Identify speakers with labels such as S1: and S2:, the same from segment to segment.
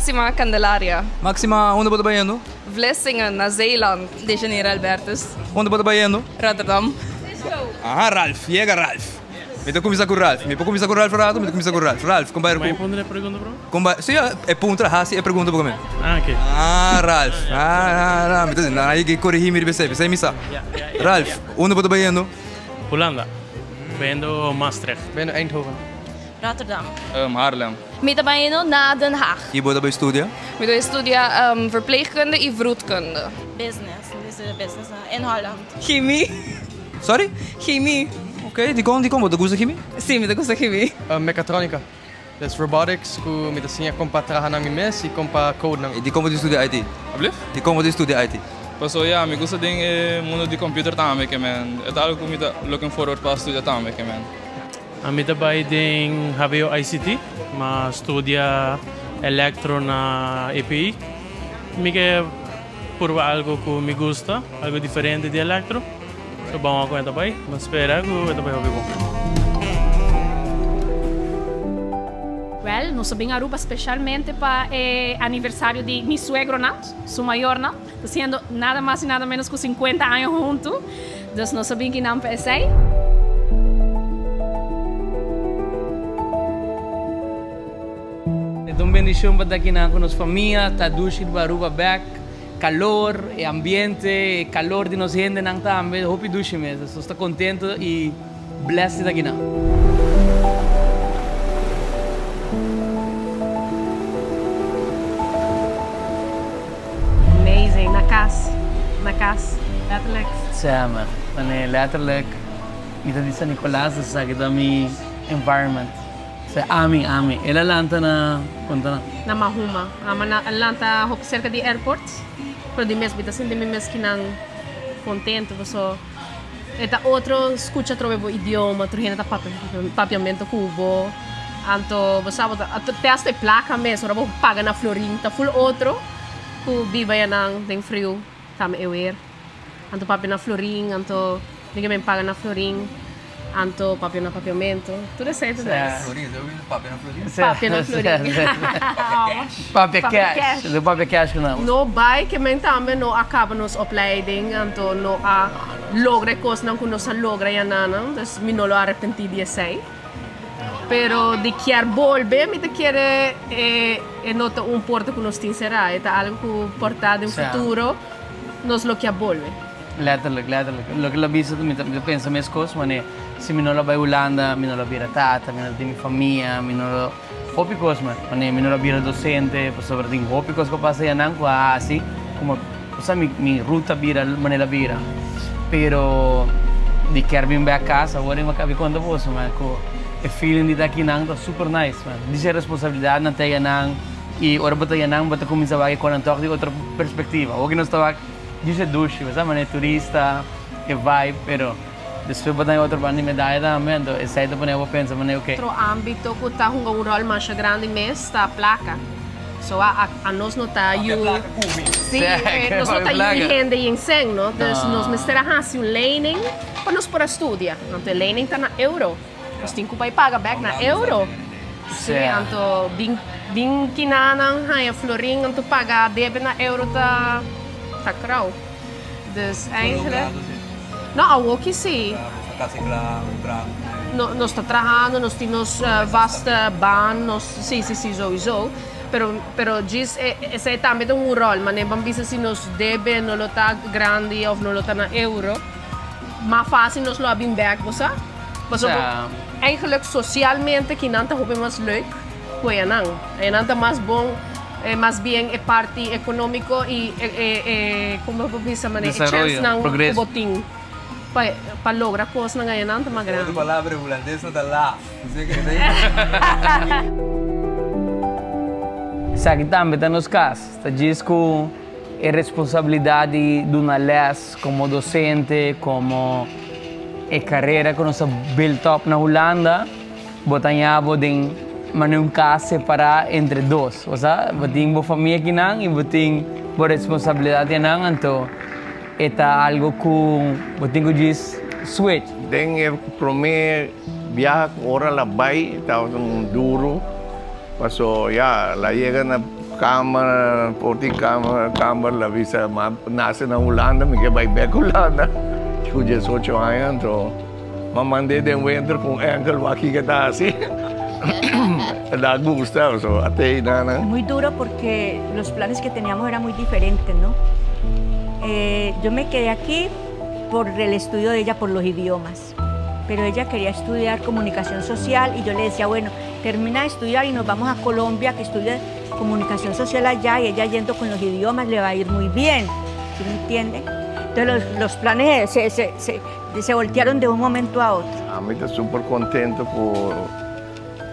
S1: Maxima Candelaria.
S2: Maxima, onde você vai indo?
S1: Vlissingen, naar Zeeland. De Janeiro Albertus.
S2: Onde você vai indo?
S1: Rotterdam.
S2: Ah, Ralf, chega Ralf. Me tô conversando com o Ralf. Me tô conversando com o Ralf, me tô conversando com o Ralf. Ralf, como vai?
S3: Vai responder a pergunta, bro?
S2: Sim, é ponto, é pergunta para mim.
S3: Ah, ok.
S2: Ah, Ralf. Ah, me tô dizendo, aí que corrigir-me, você missa. Ralf, onde você vai indo?
S3: Holanda. Ben indo Maastricht.
S4: Ben indo Eindhoven.
S5: Rotterdam.
S2: Haarlem.
S5: Met de bijna naar Den Haag.
S2: E você vai estudar?
S1: Ik doe studia verpleegkunde en vroedkunde.
S5: Business. Dit is business in Holland.
S1: Chemie.
S2: Sorry?
S1: Chemie.
S2: Ok, die kom, você gosta de chemia?
S1: Sim, me gusta chemie.
S4: Mechatronica. Dus robotics, ku met assim kompa trabalhar nang mes e kompa code nang.
S2: E die komen de estudar IT?
S6: Alsjeblieft?
S2: Die komen de estudar IT?
S6: So ja, me gusta din mundo de computer também, man. É algo que me tá looking forward para estudar também, man.
S3: A mim também tem HBO ICT, mas estudia electro na EPI. Me quer provar algo que me gusta, algo diferente de electro. So vamos a contar também, mas espera que eu também vou bom.
S7: Well, nós vamos a Aruba especialmente para o aniversário de mi suegro, su mayor, haciendo nada más y nada menos que 50 años juntos. Entonces, nós vamos a ir para esse.
S8: É uma bendição para estar aqui com nossa família, estar duche de Aruba back, calor, ambiente, calor de nossa gente não também, hope duche mesmo. Estou contente e blessed aqui não.
S7: Amazing, na casa, letterlijk.
S8: Samen, wanneer letterlijk, niet dat is aan Nicolaas, dat is eigenlijk mijn environment. Sa ami. Ela lanta na punta na.
S7: Na Mahuma. Lanta hop cerca de airport. Pero de mesmo, assim de mesmo que não contente, você eta outro escuta trovo idioma, trojena ta papiamento cubo. Anto, você sabe, até esta placa mesmo, ora paga na Florim, ta full outro, que vive aí nang tem frio, tam ewer. Anto papi na Florim, anto ninguém paga na Florim. Anto papel na papiamento, tudo é certo, né?
S2: Florinha, eu vi papel na Florinha.
S7: Papel na Florinha.
S8: Papel cash. Do papel cash que não.
S7: No vai que men também no acaba nos opleiding, anto no a logra coisas não que nós logra ya nana, dus mi no lo arrepenti de sei. Pero de quer volver, me te quer nota porta que nós tem será, é algo que portado em futuro, nos lo que volve.
S8: Letterlijk. Lo que la visto, mi pensa mes cos, mas se mi non la vai Holanda, mi non la bira tata, mi non la mi famiglia, mi non la hopi cos, mas mi non la bira docente, pues sobre ting hopi cos que pasa ya nan qua así, como o sea mi ruta bira, manera bira. Pero de quer vir a casa, agora eu acabei quando posso, mas co e feeling de daqui nan tá super nice, man. Dice responsabilidade na teia nan e ora bota ya nan, bota começa a com antoque de outra perspectiva. O que nós estava dice duche, você mané turista, que vai, pero depois botar em outro bando medalha também, então esse aí também eu penso, mané o que?
S7: Outro âmbito que está com rol mais grande mesmo está a placa. So a nós não está aí. Sim, nós não está aí rende em sen, não? Então nós mesteramos um learning para nós para estudar. Então learning está na euro. Nós temos que pagar back na euro. Sim, então din kinanan hay florin então pagar deve na euro tá krauw. Dus eigenlijk... Nou, ook sim. Nós está trabalhando, nós temos vasta baan, sim, sowieso. Pero diz, esse também tem rol, mas nem vamos se nós deve, não está grande ou não está na euro. Mais fácil nós lo abim back, você? Eigenlijk socialmente, que não está mais leuk, que não. E não está mais bom. Más bien parte económico y como se llama chance ng boting para lograr cosas na ngayon ang maganda.
S2: Essa palavra holandesa está lá.
S8: Sa que também está nos casos, está diz que é responsabilidade de uma les como docente, como carreira que nós built up na Holanda, botanhabo de mas não caso separar entre dois, ou seja, boting bo família que não e boting bo responsabilidade não, então é algo que boting que diz switch.
S9: Den primeiro viaje com hora la bay, estava um duro, passou já lá chega na kamer, porti kamer, la visa nace en Holanda, me quedé back Holanda. Con 18 años, me mandé de encuentro con Ángel aquí que está así. Da gusto,
S10: Muy duro porque los planes que teníamos eran muy diferentes, ¿no? Yo me quedé aquí por el estudio de ella, por los idiomas. Pero ella quería estudiar comunicación social y yo le decía, bueno, termina de estudiar y nos vamos a Colombia, que estudie comunicación social allá, y ella yendo con los idiomas le va a ir muy bien, ¿sí me entiende? Entonces los planes se voltearon de un momento a otro.
S9: A mí estoy súper contento por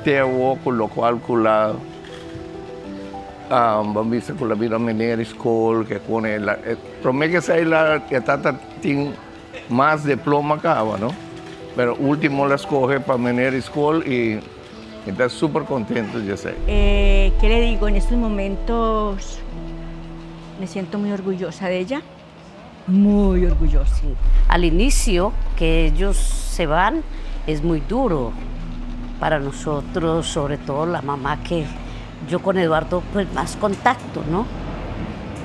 S9: tener con lo cual con la bambisa con la vida menor school que con el pero me que sei la que tata tiene más diploma acá, ¿no? Pero último la escoge para menor school y estoy súper contento, yo sé.
S10: ¿Qué le digo? En estos momentos me siento muy orgullosa de ella. Muy orgullosa.
S11: Sí. Al inicio, que ellos se van, es muy duro para nosotros, sobre todo la mamá, que yo con Eduardo, pues más contacto, ¿no?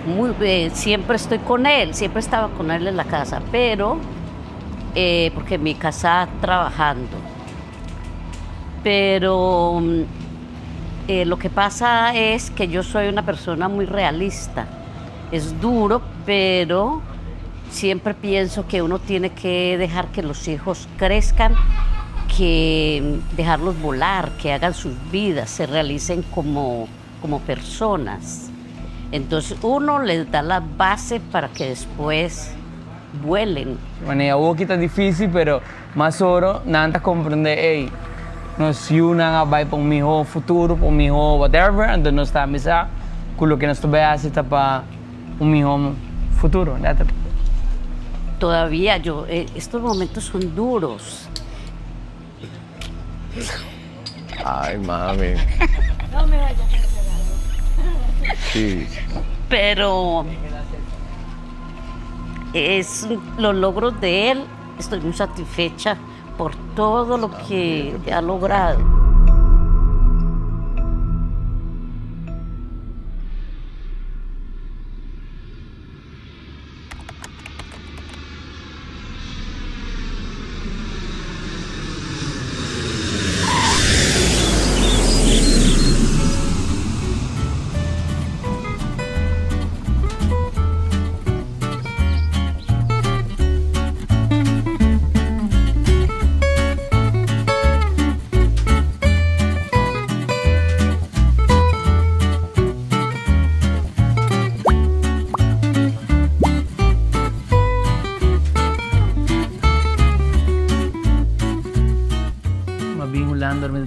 S11: Muy bien, siempre estoy con él, siempre estaba con él en la casa, pero porque en mi casa trabajando. Pero lo que pasa es que yo soy una persona muy realista. Es duro, pero siempre pienso que uno tiene que dejar que los hijos crezcan, que dejarlos volar, que hagan sus vidas, se realicen como personas. Entonces uno les da la base para que después vuelen.
S8: Bueno, hubo que está difícil, pero más oro, nada comprender, hey, no si una va para mi hijo futuro, para mi hijo whatever, entonces no está misa, con lo que nos toca hacer para un hijo futuro, ¿no?
S11: Todavía estos momentos son duros.
S9: Ay, mami.
S10: No me vayas a hacer algo.
S9: Sí.
S11: Pero los logros de él, estoy muy satisfecha por todo lo que ha logrado.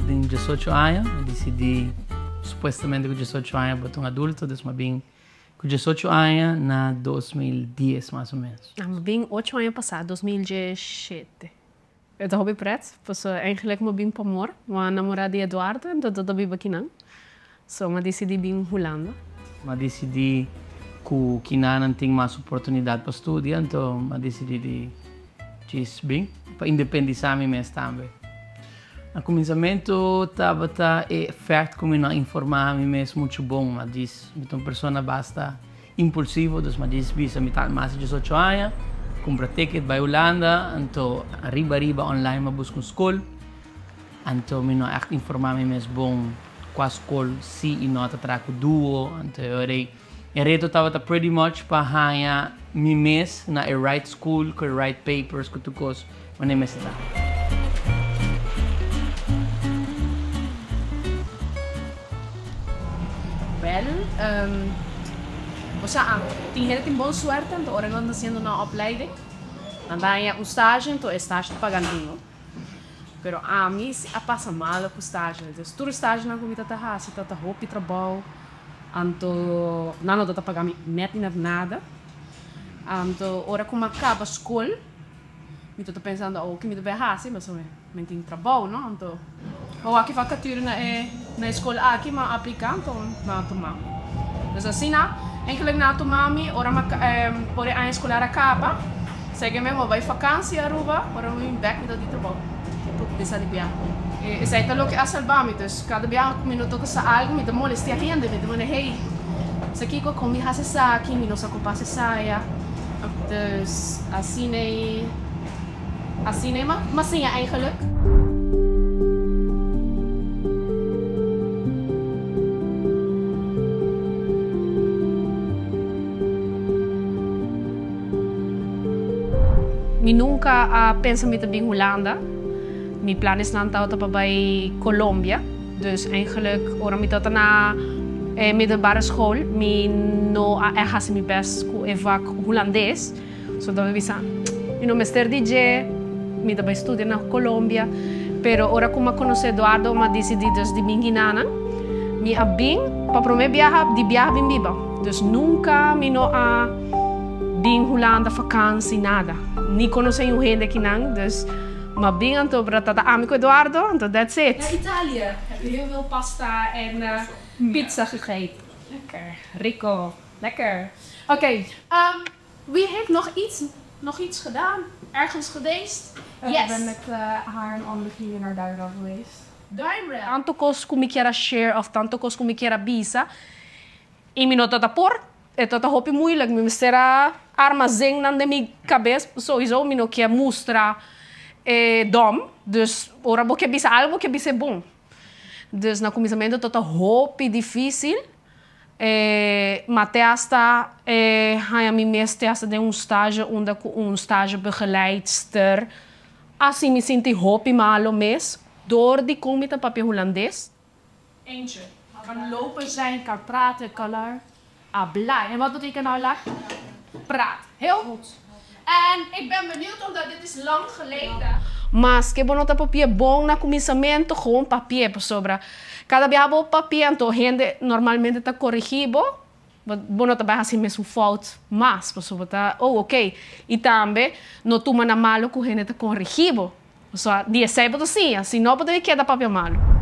S8: Tenho 18 anos, decidi supostamente com 18 anos para um adulto, depois vim com 18 anos na 2010 mais ou menos.
S7: Ik ben 8 jaar passado, 2017. Eu estava bem preto, porque eigenlijk eu vim para morar, uma namorada de Eduardo, então eu estava aqui não. So, eu decidi vir Holanda.
S8: Eu decidi que não tem mais oportunidade para estudar, então eu decidi de vir para independizar-me mesmo também. No começamento estava certo como não informar-me mesmo muito bom, mas disse, uma pessoa bastante impulsiva, mas disse, bisa me tal mais de 18 anos, compra ticket para Holanda, então arriba online me busco escola, então me não echt informar-me mesmo bom com a escola, se e nota trago duo, então eu reto estava pretty much para ganhar me mesmo na right school, com right papers, com tudo coisa, mas nem me está.
S7: O sea, tem boa sorte, então agora eu ando fazendo uma opleiding. Andar um estágio, então é estágio pagandinho. Pero a mim passa mal com o estágio. Então, todo estágio na comida tá assim, tá roupa e trabalho. Então, não dá pagar net nada. Então, agora como acaba a escola, eu tô pensando, o que me deve fazer, mas eu tenho trabalho, não? Então, eu aqui vacatura na escola aqui, mas aplicar, então não tomar. Então, assim, eigenlijk na tomami, ora por a escola acaba, segue mesmo vai vacância Aruba, ora eu vim back do trabalho. Tipo, dessa de viagem. E isso é o que a salvar-me, então cada viagem me notou que algo me molesta a gente, me demanda, hey, Sa kiko kung mi hase sa akin, mi no sa kupa sa saya. Dus asine masing eigenlijk. Mi nunca pensa met de Hollanda. Mijn plan is dan altijd bij Colombia. Dus eigenlijk, ora mi tot na middelbare school, mi no ergens mi best ku evak Hollandees. Zodat we zijn, Mr. DJ, mi da bij studie na Colombia. Pero ora como conoce Eduardo, ma decidi dus di minginana. Mi abing, pa pro me viaja, di viaja bin biba. Dus nunca mi no bin Hollanda vakantie nada. Niet conoce yung gente que nang, dus maar bingen to bratata amico Eduardo, en that's it. Naar Italië heb je heel veel pasta en pizza gegeten. Lekker, Rico, lekker. Oké, wie heeft nog iets gedaan? Ergens geweest? Yes.
S12: Ik ben met haar en andere vrienden naar Duinrel geweest.
S7: Duinrel? Tanto cos como quiera share of tanto cos como quiera visa. E mi nota por. É tota hopi moeilijk. Mi mistera armazém na minha cabeça. Sowieso mi no quer mostrar dom. Dus ora bo que bisa algo que bisa bom. Dus na começamento tota hopi difícil. Maar hasta a mim mesmo hasta de estágio onde estágio begeleidster. Assim me senti hopi malo mes. Door die kom met een papier Hollandees.
S12: Eentje. Kan lopen zijn, kan praten, kan blij. En wat betekent nou lachen?
S7: Praat. Heel goed. En ik ben benieuwd omdat dit is lang geleden. Mas que bonota papier bom na começamento gewoon papier sobra. Cada vez habo papier então gente normalmente tá corrigido. Bonota vai assim mesmo fout mas pessoa tá ok. E também não toma na malo que gente tá corrigido. Só dia sempre assim, se não pode quedar papier malo.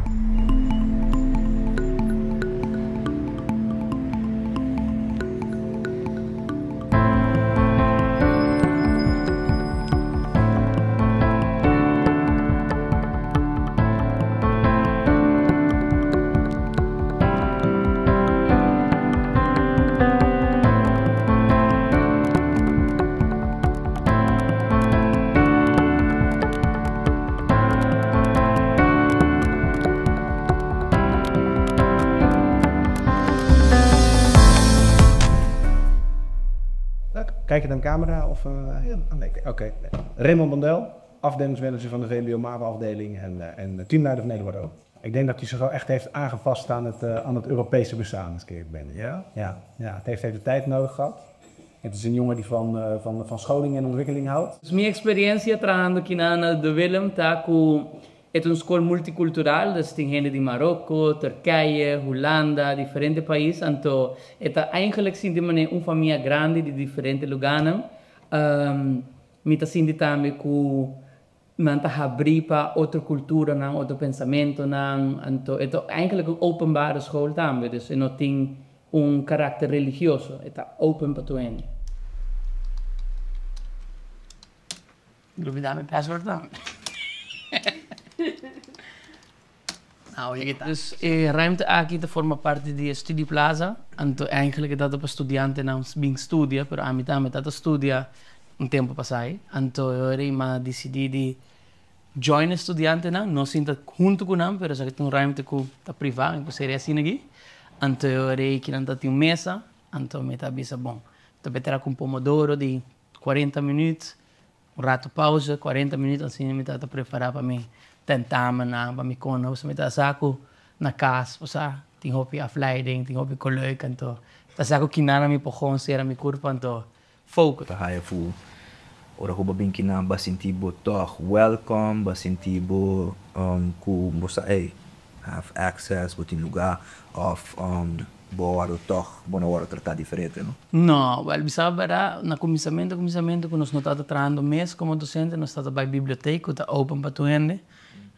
S13: Kijk je naar de camera? Of, nee, oké. Raymond Bandel, afdelingsmanager van de VMBO MAVA-afdeling en teamleider van Eduardo. Ik denk dat hij zich wel echt heeft aangepast aan het Europese bestaan, als ik ben. Ja? Ja, het heeft de tijd nodig gehad. Het is een jongen die van scholing en ontwikkeling houdt.
S8: Dus mijn experiência trabajando aqui na de Willem está com é uma escola multicultural, dus tem gente de Marocco, Turquia, Holanda, diferentes países. Então, é eigenlijk sim de maneira uma família grande de diferentes lugares. Me está sentindo também que manta abrir para outra cultura, outro pensamento. Então, é eigenlijk een openbare school também, dus não tem carácter religioso. É open para todo mundo.
S11: Wil je daar mijn paswoord dan? Nou, je gaat.
S8: Dus ruimte aqui te forma parte de Studio Plaza. Então, eigenlijk dat op estudiante não bem estudia, pero a mim também tá estudia tempo passado. Então, eu decidi de join estudiante não sinto junto com não, pero só que tem ruimte que tá privado, então seria assim aqui. Então, eu que não tem mesa, então me tá bisa bom. Então, beter com pomodoro de 40 minutos. Rato pauze, 40 minutos, assim, me tá preparar para mim tentamen para me conosco, me tá saco na casa, tem hobby afleiding, tem hobby leuk, então tá saco que nada me pogou ser mi corpo, então foco.
S2: Tá aí fu, ora ko babin kina basintibo toch welcome, basintibo ku bosa have access butin lugar of boa toch bona hora tratar diferente, não?
S8: Não, well, bisabara na começamento que nós não tá trabalhando mês como docente, nós tá by biblioteca, tá open para tu gente.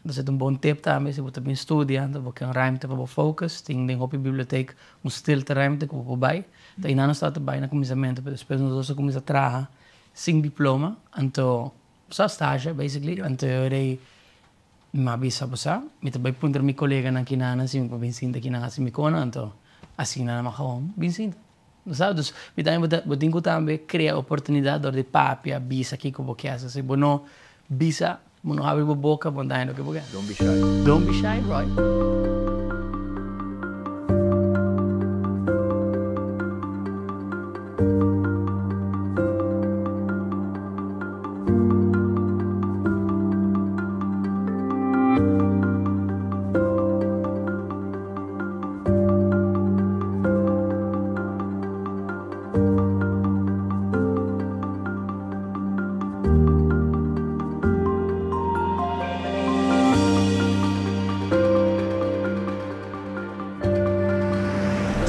S8: Dat is een bon tip também, se você bem estudando, você tem ruimte para focus, tem ding op je bibliotheek, stilte ruimte que você vai. Daí não está bij na começamento, depois nós começa a trabalhar sem diploma, então só estágio basically, então eu dei uma bisa bosa, me também punter mi colega na kinana, sim, para bem sinta kinana, sim, me cona, então assim não é mais bem sinta. Sabe? Dus we denken também criar oportunidade door de papi a bisa aqui como que essa. Se bono bisa, bono abre a boca, bono dá no que boca.
S2: Don't be shy.
S8: Don't be shy, right?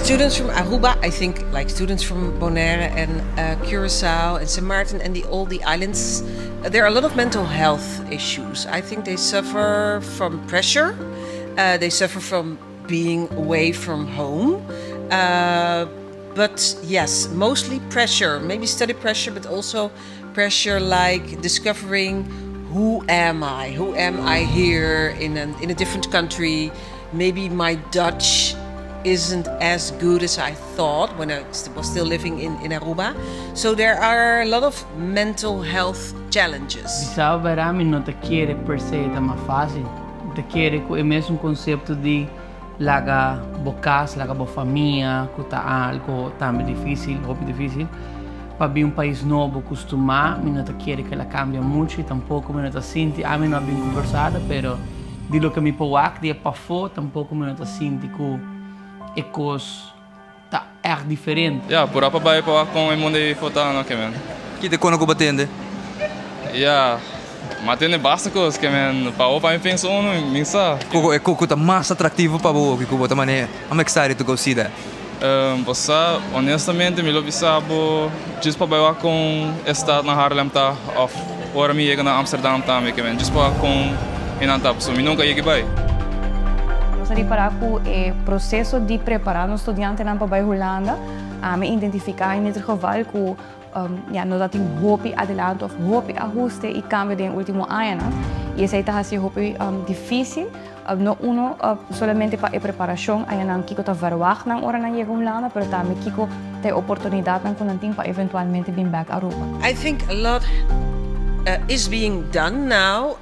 S14: Students from Aruba, I think, like students from Bonaire and Curacao and St. Martin and all the islands, there are a lot of mental health issues. I think they suffer from pressure. They suffer from being away from home. But yes, mostly pressure, maybe study pressure, but also pressure like discovering who am I? Who am I here in a different country? Maybe my Dutch isn't as good as I thought when I was still living in Aruba. So there are a lot of mental health challenges.
S8: Bisao Barami não te quiere per se tá mais fácil. Te quiere é mesmo conceito de laga bocas, laga bo família, que tá algo também difícil, difícil. Para vir país novo, acostumar, não te quiere que ela cambie muito, tampouco não te sente, a mim não bem conversada, pero de lo que me pouac de para fora, tampouco não te sente que é coisa tá diferente.
S6: Ja, por apa bai pa com o mundo fotar no que men.
S2: Que te kono ko batende?
S6: Ja, mas tem basta coisa que men pa opa em pensou no minsa.
S2: Coco tá mais atrativo para o que bota mané. I'm excited to go see that.
S6: Bossa, honestamente, me lobisabo, just pa bai com estado na Haarlem tá of ora me chega na Amsterdam também que men, just pa com inantap, so me nunca cheguei bai.
S15: Para o processo de preparar um estudante na Holanda, me identificar em ieder geval que não dá tem hopi adelante ou hopi ajuste e cambio de último ano. E essa está assim hopi difícil, não uno solamente para a preparação, aí não kiko tá verwacht na hora na chega Holanda, mas também kiko tem oportunidade na kunanting para eventualmente vir back a Europa.
S14: I think a lot is being done now,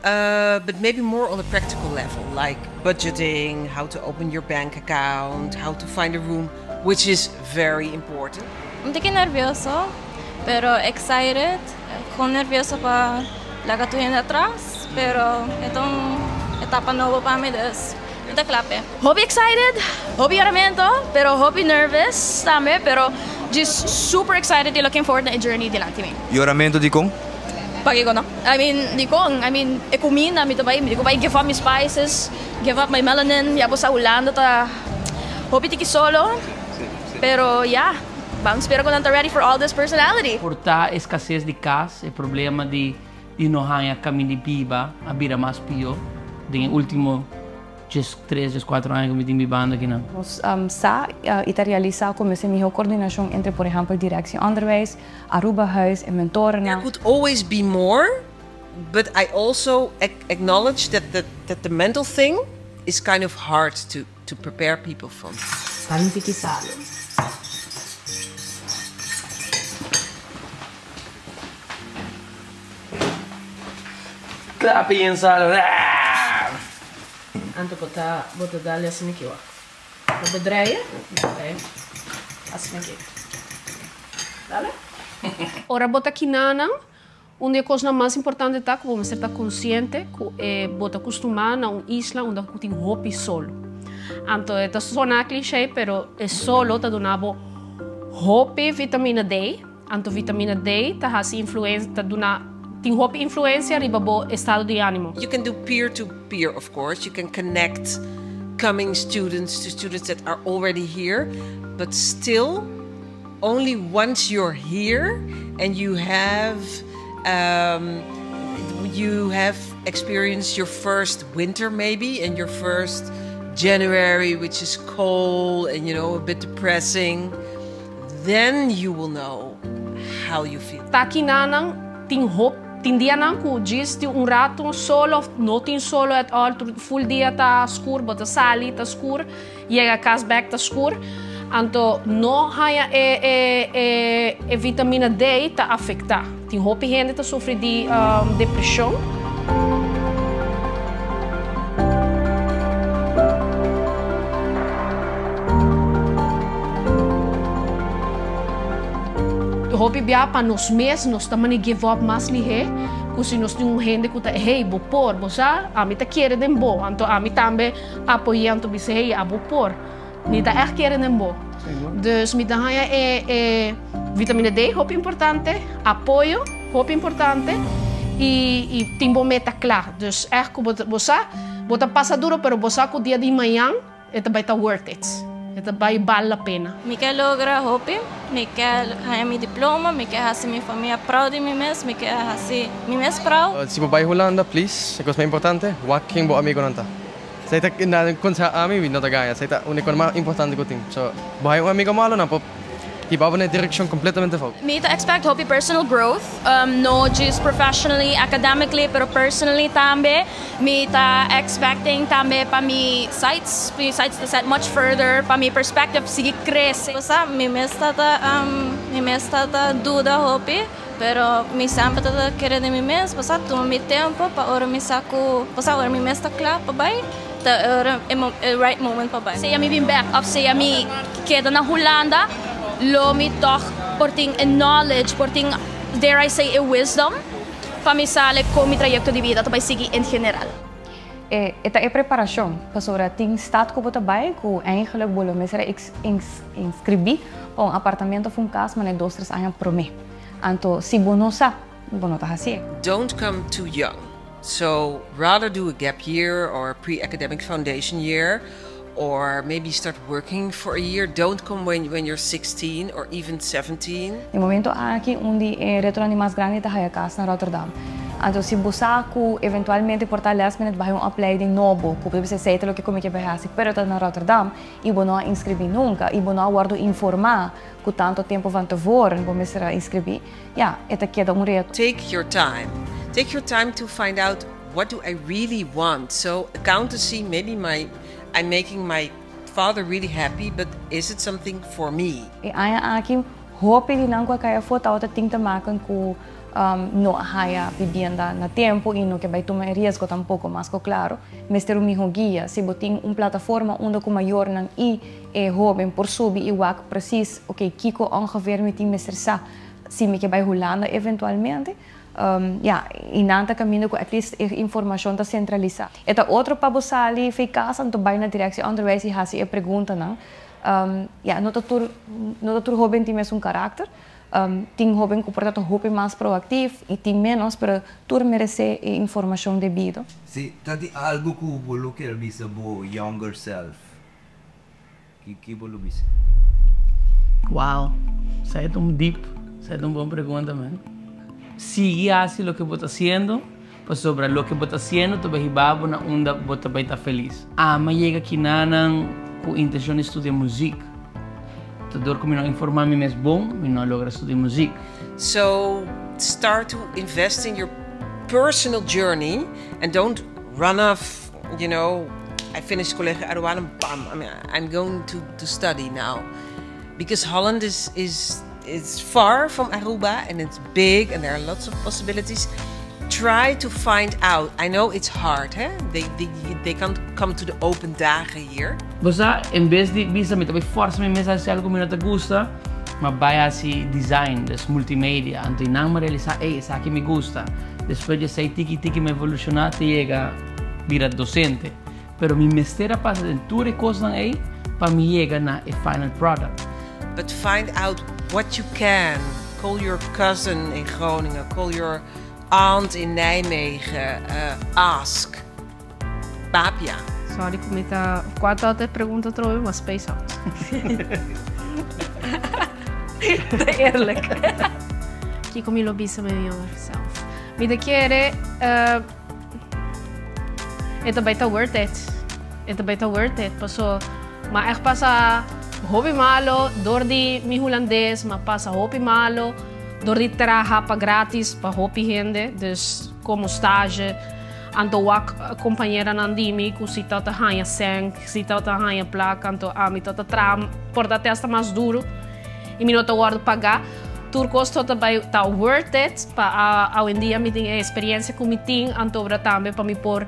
S14: but maybe more on a practical level, like budgeting, how to open your bank account, how to find a room, which is very important.
S5: Un poquito nervioso, pero excited. Con nervioso para la gatuina atrás, pero es una etapa nueva para mí. Muita clape. Hobby excited, hobby aramento, pero hobby nervous também, pero just super excited and looking forward to the journey dilante mi.
S2: E oramento di kong?
S5: Pagi ko no. I mean, ekumina, mi ko ba give up my spices, give up my melanin, yabo sa Holanda ta hopi tiki solo. Pero yeah, vamos espero ko nanta ready for all this personality.
S8: Portar escassez de casa, o problema de não há caminho de piba, a bira mais pior. De último 3, 4 anos que me tenho bibando aqui não.
S15: Sa realizar como essa minha coordenação entre, por exemplo, direção onderwijs, Aruba Huis en mentoren.
S14: There could always be more, but I also acknowledge that the mental thing is kind of hard to prepare people from.
S7: Panificado.
S8: Clapi en salo.
S7: Anto bota dali assim aqui, ó. Vou bedreien. Okay. Assim aqui. Dale. Ora bota aqui nana. Onde a coisa mais importante tá que você está consciente que bota acostumar na isla onde tem hopi solo. Anto é sona clichê, pero é solo tá donavo hopi vitamina D. Anto vitamina D tá assim influência tá dona tem hopi influência ribabo estado de ânimo.
S14: You can do peer-to-peer, of course. You can connect coming students to students that are already here, but still, only once you're here and you have experienced your first winter maybe and your first January, which is cold and a bit depressing, then you will know how you feel.
S7: Taki nanang ting hope. Tindia não que diz que rato solo, não tem solo at all, full dia tá escuro, bota sali tá escuro, chega a casa back tá escuro. Anto no haya vitamina D ta afecta. Tem hopi gente ta sofre de depressão. Hopi bia pa nos mes nos tamani give up mas lihe. Kusi nos tem gente que tá hey bopor, bosa, a mim tá querendo dembo, anto a mim também apoiando bise hey a bopor. Ni tá querendo dembo. Dus me dá vitamina D, hopi importante, apoio, hopi importante e tem bom meta claro. Dus bosa, bota passa duro, pero bosa com dia de manhã, vai tá worth it. Vai vale a pena.
S5: Me quer lograr hopi, me quer ganhar meu diploma, me quer fazer minha família proud de mim mesmo, me quer fazer mim mesmo proud.
S4: Se vai Holanda, please, é coisa mais importante, walking bo amigo nanta. Saya tak kun sa ami não tá ganha, saya tak unik mais importante que eu tenho. So, vai amigo malo na pop. Iba na direção completamente falsa.
S16: Me to expect hopi personal growth, no just professionally, academically, pero personally também. Me ta expecting também para mi sites to set much further, para mi perspective seguir crescer.
S5: Bosa, mi mesta ta duda hopi, pero mi sempre ta querer de mim mesmo, bosa, toma mi tempo para ora mi saco, bosa, ora mi mesta claro para bai. Ora é right moment para bai.
S16: Sei mi bin back up, sei mi queda na Holanda. Lo mi toch porting a knowledge, porting, dare I say, a wisdom, para mi sale com mi trajecto de vida, para seguir em geral.
S15: Esta é preparação, para sobre tem staat que você vai, que eigenlijk bolo, mas era inscrever para apartamento ou casa, mas 2-3 anos por mês. Então, se bonosa, bonota assim.
S14: Don't come too young. So rather do a gap year or a pre-academic foundation year. Or maybe start working for a year. Don't come when you're 16 or even 17.
S15: No momento aqui onde retorno mais grande da minha casa na Rotterdam. Então se buscar eventualmente portar last minute vai opleiding novo, que você sei o que como que vai fazer, pero tá na Rotterdam e vou não inscrever nunca, e vou não guardo informar que tanto tempo van tevoren vou me será inscrever. Ja, это queda reto.
S14: Take your time. Take your time to find out what do I really want. So accountancy, maybe I'm making my father really happy, but is it something for me?
S15: E aí aqui hope de não qualquer foto outra tem que maken com no haya vivienda na tempo e no que vai tomar risco tampouco, mas claro, mas ter um guia, se botin plataforma onde com maior nan e jovem por subir e wak precies, okay, kiko ongeveer met die mister sa, se me que vai Holanda eventualmente. Ja, in nanta caminho com at least informação da centralizar. Eta outro para você ali ficar santo bem na direção onderwijs e hasi e pergunta não. Ja, no totur jovem tem mesmo caráter. Tem jovem que portanto jovem mais proativo e tem menos para tur merece informação devido.
S2: Sim, tadi algo que bolo quer bisa bo younger self. Que bolo bisa?
S8: Wow, sai tão deep, sai tão boa pergunta, man. Sigue así lo que vos estás haciendo, pues sobre lo que vos estás haciendo, tu vas na onda, vos te vas a estar feliz. Me llega aqui nanan com intenção de estudar música. Então, como não informar-me mais bom, eu não logra estudar música.
S14: So, start to invest in your personal journey and don't run off, you know, I finished college Aruana, bam, I mean, I'm going to study now. Because Holland is far from Aruba and it's big and there are lots of possibilities. Try to find out. I know it's hard, hè? They can't come to the open dagen here.
S8: Você, em vez de visa, me também força-me mesmo a fazer algo que não te gusta, mas vai assim design, des multimedia. Então, não me realizar, isso aqui me gusta. Depois de sair tiki me evolucionar, te chega vira docente. Pero mi mestera passa de tudo coisas aí para me chegar na final product.
S14: But find out what you can. Call your cousin in Groningen. Call your aunt in Nijmegen. Ask. Papia.
S7: Sorry, comita. Quanto até pergunta trouxe, mas space out.
S15: Eerlijk.
S7: Que como eu lobby my younger self. Me de querer. Het is beter worth it. Het is beter worth it. Paso, maar echt pasa hobby malo door die mi Holandees, maar pasa hobby malo door die traha pa gratis pa hobby hende, dus como stage. Anto wak companheira nandimi, ku si tata hanha seng, si tata hanha placa, anto ami tata tram, porta testa mais duro. E minota guardo pagar. Turcos tota vai tá worth it para ao em dia me tem experiência com me tem antobra também para me por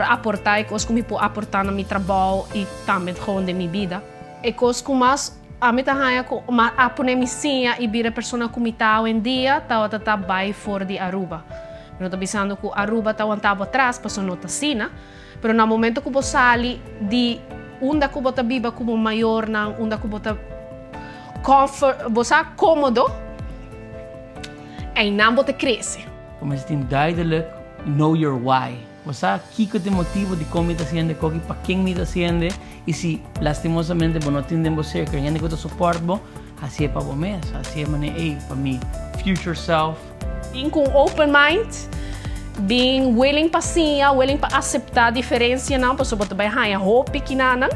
S7: aportar e coisas que me por aportar na meu trabalho e também com de minha vida. E coisas que mais a mim tá hanha com a poner me sinha e vira pessoa que me tá ao em dia tá vai for de Aruba. Eu tô pensando que Aruba tá tava atrás para sua nota sina, pero no momento que você sali de onde que você vive como maior na onde que você você é cômodo en não você cresce.
S8: Como se tem duidelijk, know your why. Você kiko te motivo de como está haciendo, koki para quem está haciendo, e se lastimosamente você não tem você que alguém que te suporta, assim é para você mesmo, assim é maneira para mim future self.
S7: Being com open mind, being willing para sim, willing para aceitar a diferença não, para você vai ganhar hope que não,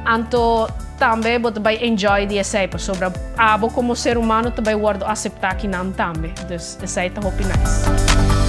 S7: anto também você vai enjoy de essa sobre a como ser humano também guardo aceitar que não também, então essa é hope nice.